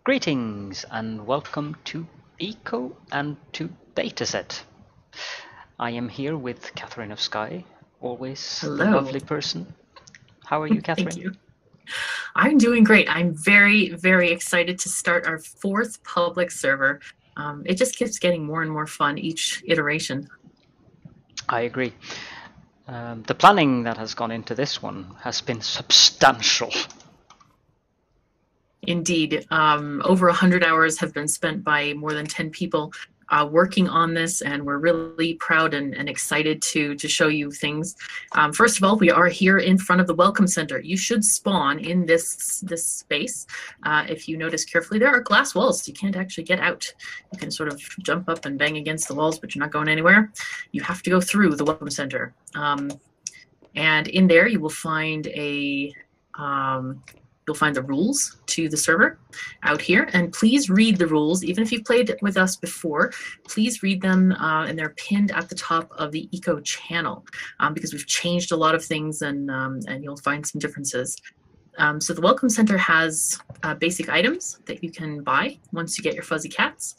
Greetings and welcome to Eco and to Betazed. I am here with KatherineOfSky, always Hello. the lovely person. How are you, Catherine? Thank you. I'm doing great. I'm very, very excited to start our fourth public server. It just keeps getting more and more fun each iteration. I agree. The planning that has gone into this one has been substantial. Indeed, over 100 hours have been spent by more than 10 people working on this, and we're really proud and excited to show you things. First of all, we are here in front of the Welcome Center. You should spawn in this space. If you notice carefully, there are glass walls, so you can't actually get out. You can sort of jump up and bang against the walls, but you're not going anywhere. You have to go through the Welcome Center. And in there, you will find you'll find the rules to the server out here, and please read the rules. Even if you've played with us before, please read them, and they're pinned at the top of the Eco channel because we've changed a lot of things, and you'll find some differences. So the Welcome Center has basic items that you can buy once you get your fuzzy cats,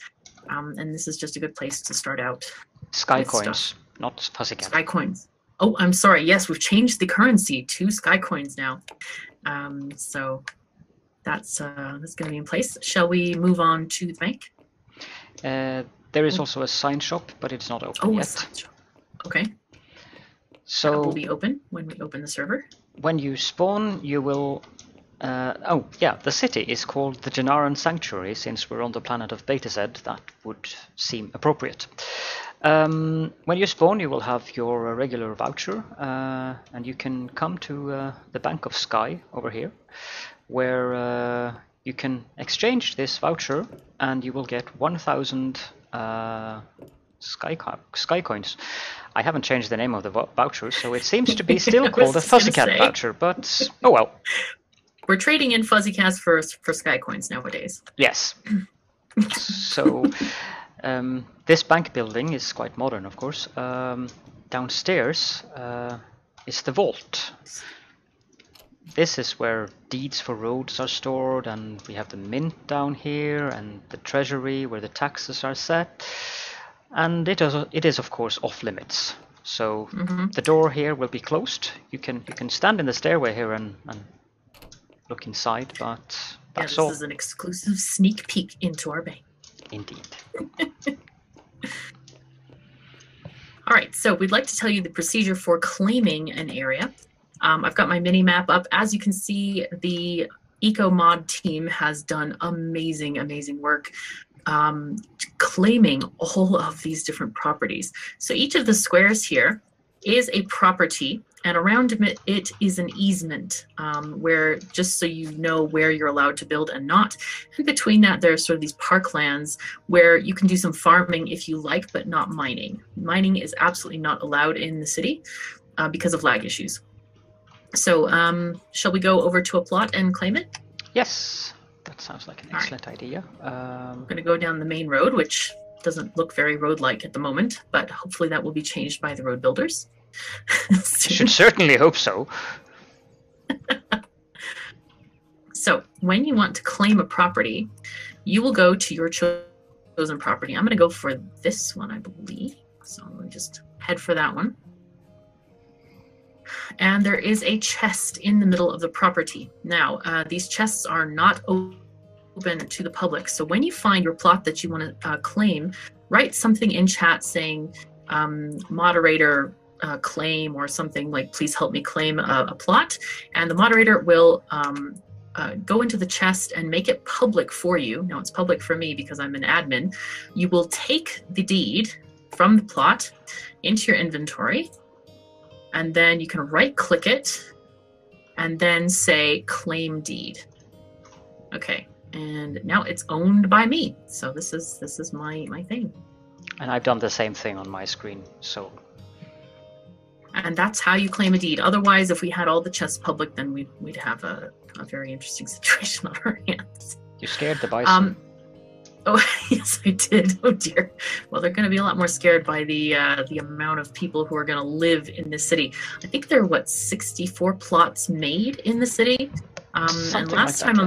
and this is just a good place to start out. Sky coins, not fuzzy cats. Sky coins. Oh, I'm sorry. Yes, we've changed the currency to sky coins now. So that's going to be in place. Shall we move on to the bank? There is also a sign shop, but it's not open yet. A sign shop. Okay. So that will be open when we open the server. When you spawn, you will. Oh yeah, the city is called the Janaran Sanctuary. Since we're on the planet of Betazed, that would seem appropriate. When you spawn, you will have your regular voucher, and you can come to the Bank of Sky over here, where you can exchange this voucher, and you will get 1,000 sky coins. I haven't changed the name of the voucher, so it seems to be still called a Fuzzy Cat voucher, but oh well. We're trading in Fuzzy Cats for sky coins nowadays. Yes. So. This bank building is quite modern, of course. Downstairs is the vault. This is where deeds for roads are stored, and we have the mint down here, and the treasury where the taxes are set. And it is of course off limits. So the door here will be closed. You can stand in the stairway here and look inside, but that's all. This is an exclusive sneak peek into our bank. Indeed. All right, so we'd like to tell you the procedure for claiming an area. I've got my mini map up. As you can see, the Eco Mod team has done amazing, amazing work claiming all of these different properties. So each of the squares here is a property, and around it is an easement, where, just so you know where you're allowed to build and not. And between that, there's sort of these parklands where you can do some farming if you like, but not mining. Mining is absolutely not allowed in the city because of lag issues. So shall we go over to a plot and claim it? Yes, that sounds like an excellent idea. I'm going to go down the main road, which doesn't look very road-like at the moment, but hopefully that will be changed by the road builders. Should certainly hope so. So when you want to claim a property, you will go to your chosen property. I'm going to go for this one, I believe. So let me just head for that one. And there is a chest in the middle of the property. Now, these chests are not open to the public. So when you find your plot that you want to claim, write something in chat saying moderator claim, or something like please help me claim a plot, and the moderator will go into the chest and make it public for you. Now it's public for me because I'm an admin. You will take the deed from the plot into your inventory, and then you can right click it and then say claim deed. Okay, and now it's owned by me. So this is my thing. And I've done the same thing on my screen, so. And that's how you claim a deed. Otherwise, if we had all the chests public, then we'd have a very interesting situation on our hands. You scared the bison. Oh, yes, I did. Oh, dear. Well, they're going to be a lot more scared by the amount of people who are going to live in this city. I think there are, 64 plots made in the city? And last time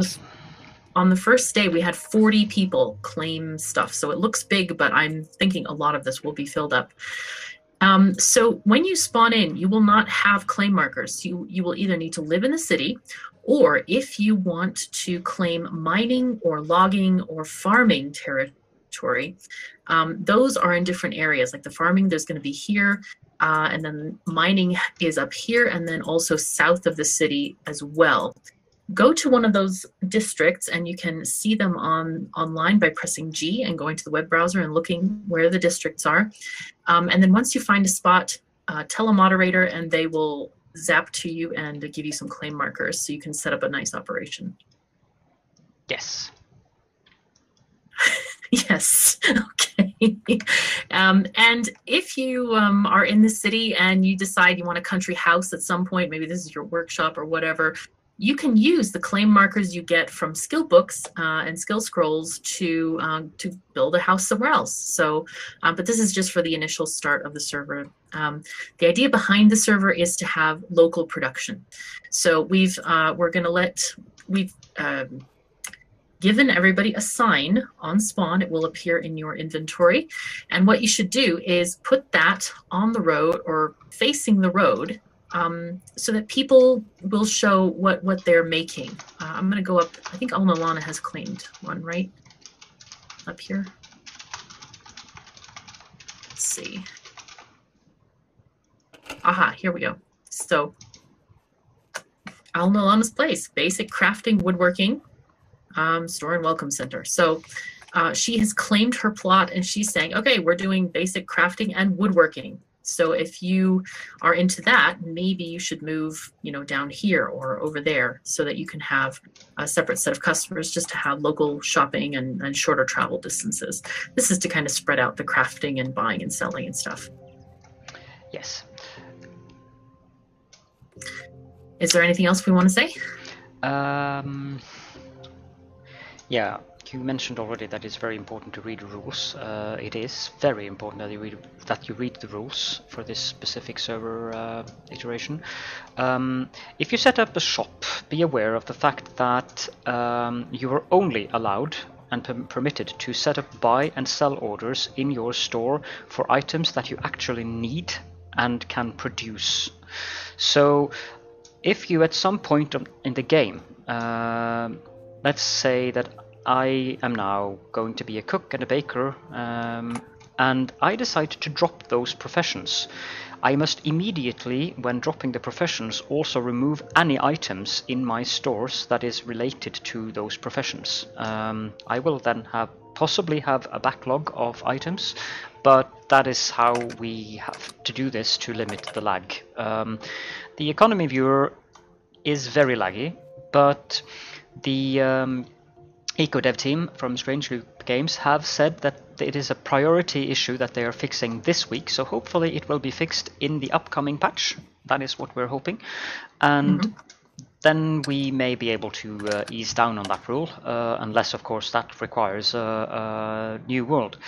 on the first day, we had 40 people claim stuff. So it looks big, but I'm thinking a lot of this will be filled up. So when you spawn in, you will not have claim markers. You will either need to live in the city, or if you want to claim mining or logging or farming territory, those are in different areas. Like the farming, there's going to be here, and then mining is up here, and then also south of the city as well. Go to one of those districts and you can see them online by pressing G and going to the web browser and looking where the districts are. And then once you find a spot, tell a moderator and they will zap to you and give you some claim markers so you can set up a nice operation. Yes. Yes. Okay. And if you are in the city and you decide you want a country house at some point, maybe this is your workshop or whatever, you can use the claim markers you get from skill books and skill scrolls to build a house somewhere else. So, but this is just for the initial start of the server. The idea behind the server is to have local production. So we've given everybody a sign on spawn. It will appear in your inventory, and what you should do is put that on the road or facing the road. So that people will show what they're making. I'm going to go up. I think Almalana has claimed one, right? Up here. Let's see. Aha, here we go. So, Almalana's place, basic crafting, woodworking, store and welcome center. So, she has claimed her plot and she's saying, okay, we're doing basic crafting and woodworking. So if you are into that, maybe you should move, down here or over there so that you can have a separate set of customers just to have local shopping and shorter travel distances. This is to kind of spread out the crafting and buying and selling and stuff. Yes. Is there anything else we want to say? Yeah. You mentioned already that it's very important to read the rules. It is very important that you read the rules for this specific server iteration. If you set up a shop, be aware of the fact that you are only allowed and permitted to set up buy and sell orders in your store for items that you actually need and can produce. So if you at some point in the game, let's say that I am now going to be a cook and a baker, and I decide to drop those professions. I must immediately, when dropping the professions, also remove any items in my stores that is related to those professions. I will then possibly have a backlog of items, but that is how we have to do this to limit the lag. The economy viewer is very laggy, but the EcoDev team from Strange Loop Games have said that it is a priority issue that they are fixing this week, so hopefully it will be fixed in the upcoming patch. That is what we're hoping. And then we may be able to ease down on that rule, unless of course that requires a new world.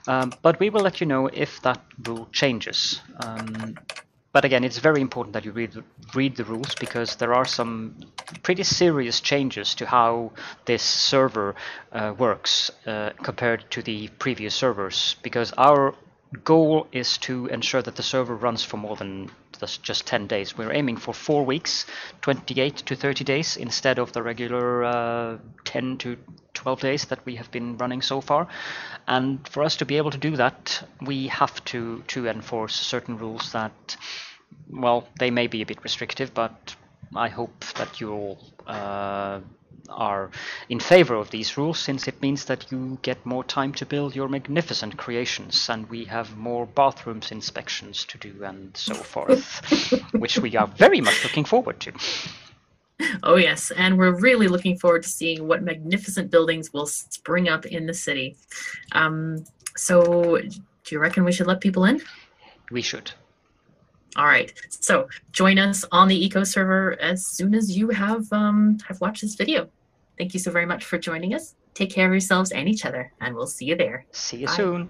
But we will let you know if that rule changes. But again, it's very important that you read the rules, because there are some pretty serious changes to how this server works compared to the previous servers, because our goal is to ensure that the server runs for more than just 10 days. We're aiming for 4 weeks, 28 to 30 days, instead of the regular 10 to 12 days that we have been running so far. And for us to be able to do that, we have to enforce certain rules that, well, they may be a bit restrictive, but I hope that you all are in favor of these rules, since it means that you get more time to build your magnificent creations, and we have more bathrooms inspections to do and so forth, which we are very much looking forward to. Oh yes, and we're really looking forward to seeing what magnificent buildings will spring up in the city. So do you reckon we should let people in? We should. All right, so join us on the Eco server as soon as you have watched this video. Thank you so very much for joining us. Take care of yourselves and each other, and we'll see you there. See you Bye. soon.